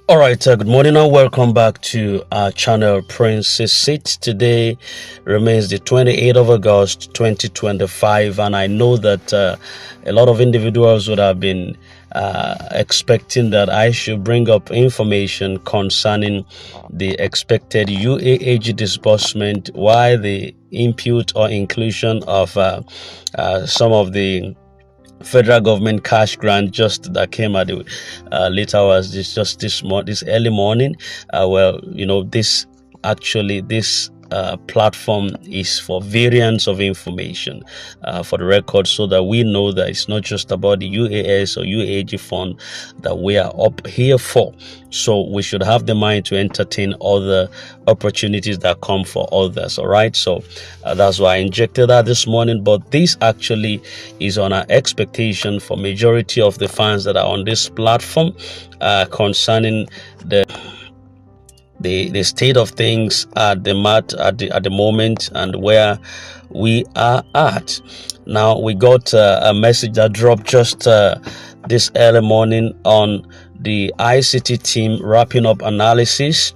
All right, good morning and welcome back to our channel Princess Seat. Today remains the 28th of August 2025, and I know that a lot of individuals would have been expecting that I should bring up information concerning the expected UAAG disbursement, why the input or inclusion of some of the federal government cash grant just that came at the late hours this early morning. This platform is for variants of information for the record, so that we know that it's not just about the UAS or UAG fund that we are up here for. So we should have the mind to entertain other opportunities that come for others. All right, so that's why I injected that this morning. But this actually is on our expectation for majority of the fans that are on this platform concerning the state of things at the moment and where we are at. Now we got a message that dropped just this early morning on the ICT team wrapping up analysis,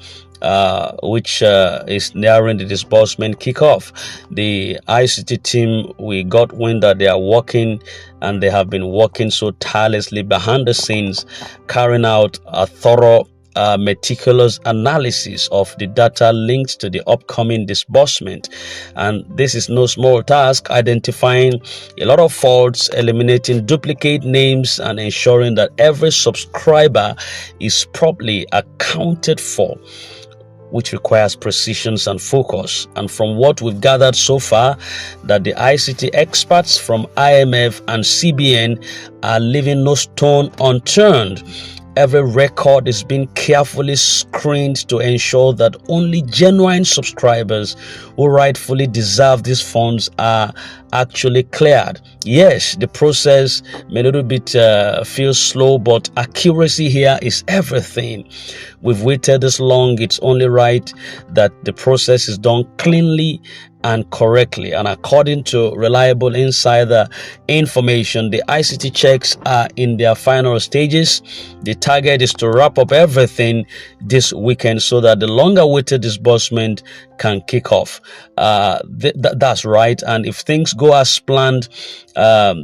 which is nearing the disbursement kickoff. The ICT team, we got wind that they are working, and they have been working so tirelessly behind the scenes, carrying out a thorough meticulous analysis of the data linked to the upcoming disbursement. And this is no small task, identifying a lot of faults, eliminating duplicate names, and ensuring that every subscriber is properly accounted for, which requires precision and focus. And from what we've gathered so far, that the ICT experts from IMF and CBN are leaving no stone unturned. Every record is being carefully screened to ensure that only genuine subscribers who rightfully deserve these funds are actually cleared. Yes, the process may a little bit feel slow, but accuracy here is everything. We've waited this long. It's only right that the process is done cleanly and correctly. And according to reliable insider information, the ICT checks are in their final stages. The target is to wrap up everything this weekend so that the long-awaited disbursement can kick off. That's right. And if things go as planned,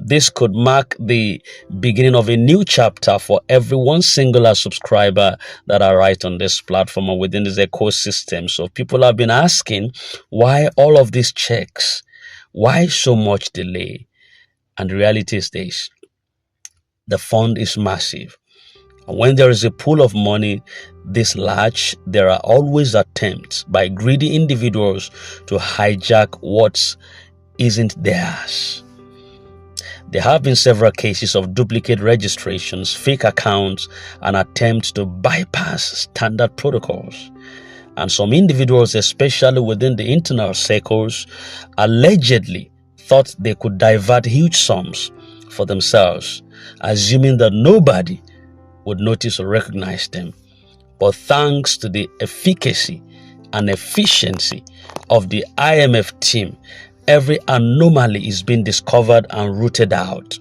this could mark the beginning of a new chapter for every one singular subscriber that are right on this platform and within this ecosystem. So people have been asking, why all of these checks? Why so much delay? And the reality is this: the fund is massive. And when there is a pool of money this large, there are always attempts by greedy individuals to hijack what isn't theirs. There have been several cases of duplicate registrations, fake accounts, and attempts to bypass standard protocols. And some individuals, especially within the internal circles, allegedly thought they could divert huge sums for themselves, assuming that nobody would notice or recognize them. But thanks to the efficacy and efficiency of the IMF team, every anomaly is being discovered and rooted out.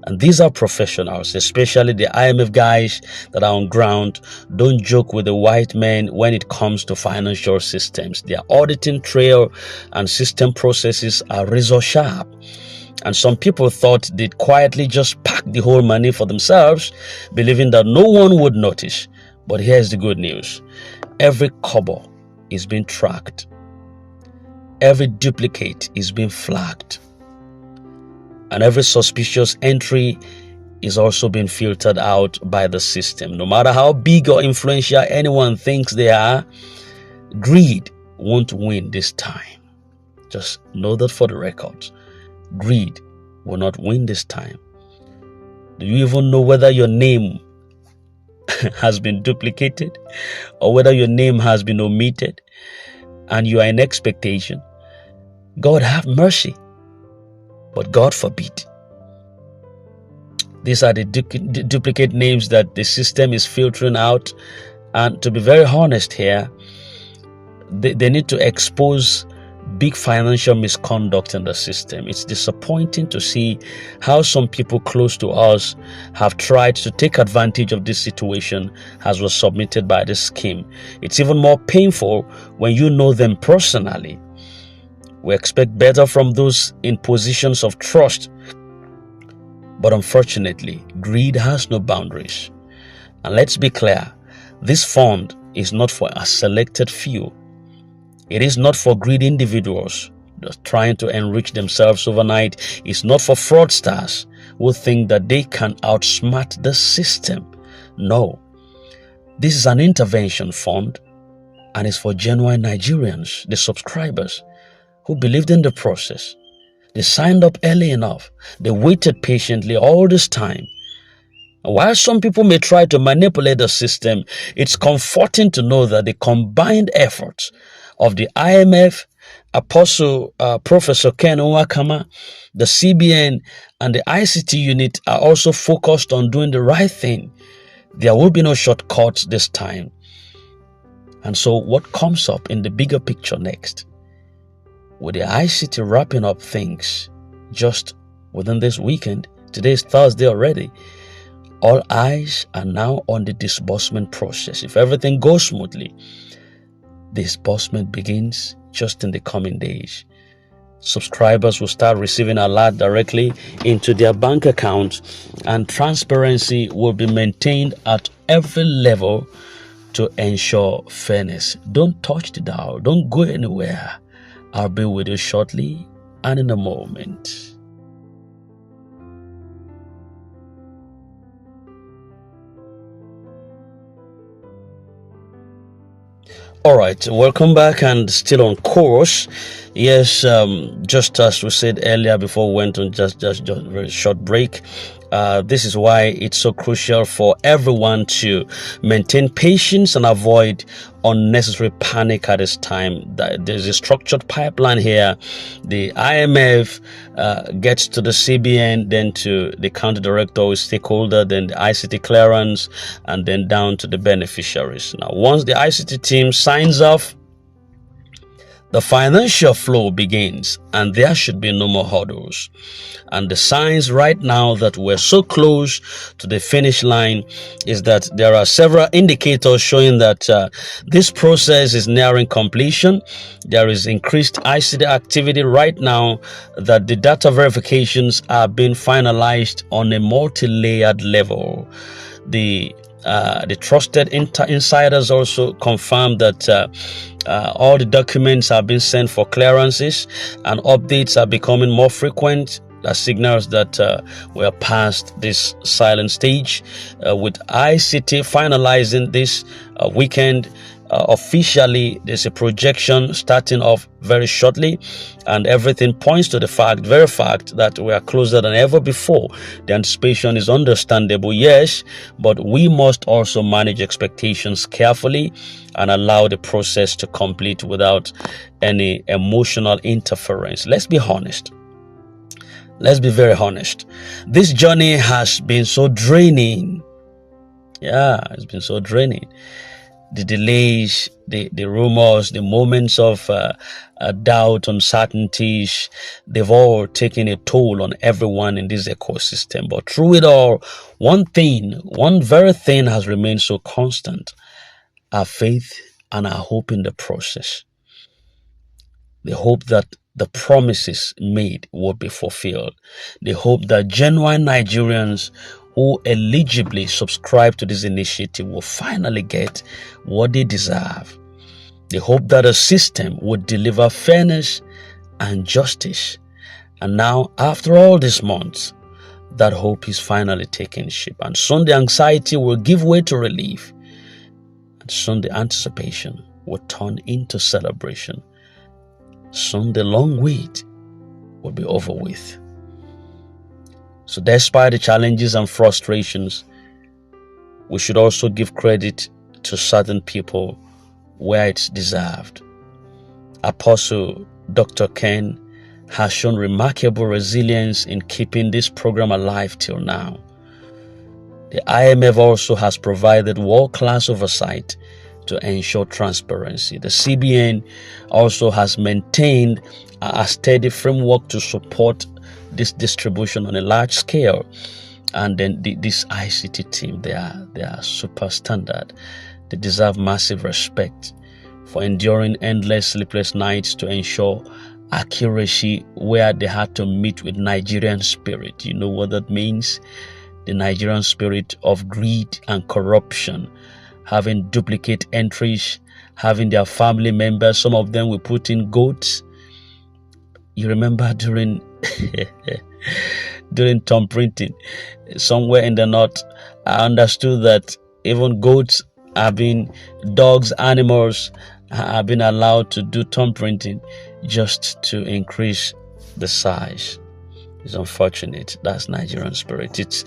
And these are professionals, especially the IMF guys that are on ground. Don't joke with the white men when it comes to financial systems. Their auditing trail and system processes are razor sharp. And some people thought they'd quietly just pack the whole money for themselves, believing that no one would notice. But here's the good news. Every kobo is being tracked. Every duplicate is being flagged. And every suspicious entry is also being filtered out by the system. No matter how big or influential anyone thinks they are, greed won't win this time. Just know that for the record. Greed will not win this time. Do you even know whether your name has been duplicated or whether your name has been omitted and you are in expectation? God have mercy, but God forbid. These are the duplicate names that the system is filtering out. And to be very honest here, they need to expose big financial misconduct in the system. It's disappointing to see how some people close to us have tried to take advantage of this situation as was submitted by this scheme. It's even more painful when you know them personally. We expect better from those in positions of trust, but unfortunately, greed has no boundaries. And let's be clear, this fund is not for a selected few. It is not for greedy individuals just trying to enrich themselves overnight. It's not for fraudsters who think that they can outsmart the system. No, this is an intervention fund, and it's for genuine Nigerians, the subscribers, who believed in the process. They signed up early enough. They waited patiently all this time. And while some people may try to manipulate the system, it's comforting to know that the combined efforts of the IMF, Apostle Professor Ken Nwakama, the CBN, and the ICT unit are also focused on doing the right thing. There will be no shortcuts this time. And so what comes up in the bigger picture next? With the ICT wrapping up things just within this weekend, today is Thursday already, all eyes are now on the disbursement process. If everything goes smoothly, disbursement begins just in the coming days. Subscribers will start receiving alert directly into their bank accounts, and transparency will be maintained at every level to ensure fairness. Don't touch the dial. Don't go anywhere. I'll be with you shortly and in a moment. All right, welcome back and still on course. Yes, just as we said earlier before we went on just a very short break, this is why it's so crucial for everyone to maintain patience and avoid unnecessary panic at this time. There's a structured pipeline here. The IMF gets to the CBN, then to the county director or stakeholder, then the ICT clearance, and then down to the beneficiaries. Now, once the ICT team signs off, the financial flow begins, and there should be no more hurdles. And the signs right now that we're so close to the finish line is that there are several indicators showing that this process is nearing completion. There is increased ICT activity right now, that the data verifications are being finalized on a multi-layered level. The trusted insiders also confirmed that all the documents have been sent for clearances, and updates are becoming more frequent. That signals that we are past this silent stage, with ICT finalizing this weekend. Officially, there's a projection starting off very shortly, and everything points to the very fact that we are closer than ever before. The anticipation is understandable, yes, but we must also manage expectations carefully and allow the process to complete without any emotional interference. Let's be honest. Let's be very honest. This journey has been so draining. Yeah, it's been so draining. The delays, the rumors, the moments of doubt, uncertainties, they've all taken a toll on everyone in this ecosystem. But through it all, one very thing has remained so constant: our faith and our hope in the process. The hope that the promises made will be fulfilled. The hope that genuine Nigerians who eligibly subscribe to this initiative will finally get what they deserve. The hope that a system would deliver fairness and justice. And now, after all these months, that hope is finally taking shape. And soon the anxiety will give way to relief. And soon the anticipation will turn into celebration. Soon the long wait will be over with. So despite the challenges and frustrations, we should also give credit to certain people where it's deserved. Apostle Dr. Ken has shown remarkable resilience in keeping this program alive till now. The IMF also has provided world-class oversight to ensure transparency. The CBN also has maintained a steady framework to support this distribution on a large scale. And then this ICT team, they are super standard. They deserve massive respect for enduring endless sleepless nights to ensure accuracy where they had to meet with Nigerian spirit. You know what that means? The Nigerian spirit of greed and corruption, having duplicate entries, having their family members, some of them will put in goats. You remember during thumb printing, somewhere in the north, I understood that even goats have been, dogs, animals have been allowed to do thumb printing just to increase the size. It's unfortunate. That's Nigerian spirit. It's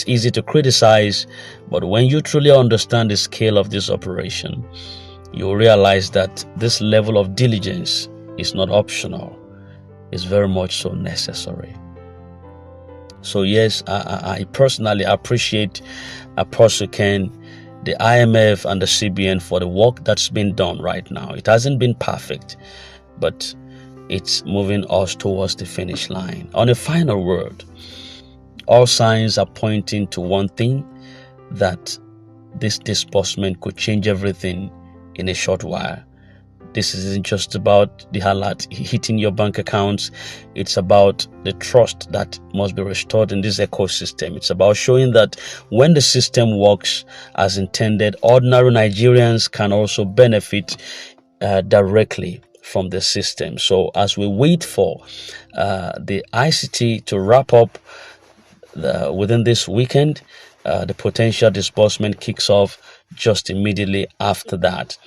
easy to criticize, but when you truly understand the scale of this operation, you realize that this level of diligence is not optional. It's very much so necessary. So yes, I personally appreciate Apostle Ken, the IMF and the CBN for the work that's been done right now. It hasn't been perfect, but it's moving us towards the finish line. On a final word, all signs are pointing to one thing, that this disbursement could change everything in a short while. This isn't just about the alert hitting your bank accounts. It's about the trust that must be restored in this ecosystem. It's about showing that when the system works as intended, ordinary Nigerians can also benefit directly from the system. So as we wait for the ICT to wrap up within this weekend, the potential disbursement kicks off just immediately after that.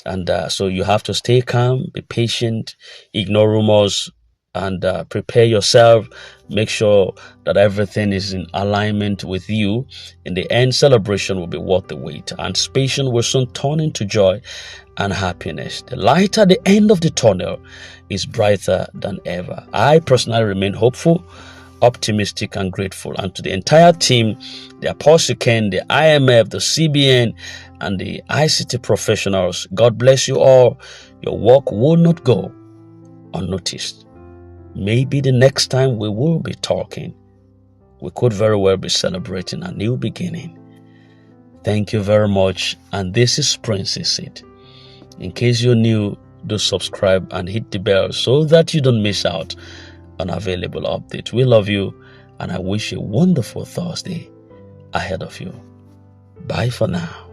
And so you have to stay calm, be patient, ignore rumors, and prepare yourself. Make sure that everything is in alignment with you. In the end, celebration will be worth the wait. Anticipation will soon turn into joy and happiness. The light at the end of the tunnel is brighter than ever. I personally remain hopeful, optimistic, and grateful. And to the entire team, the Apostle Ken, the IMF, the CBN, and the ICT professionals, God bless you all. Your work will not go unnoticed. Maybe the next time we will be talking, we could very well be celebrating a new beginning. Thank you very much. And this is Prince's Seed. In case you're new, do subscribe and hit the bell so that you don't miss out on available updates. We love you, and I wish you a wonderful Thursday ahead of you. Bye for now.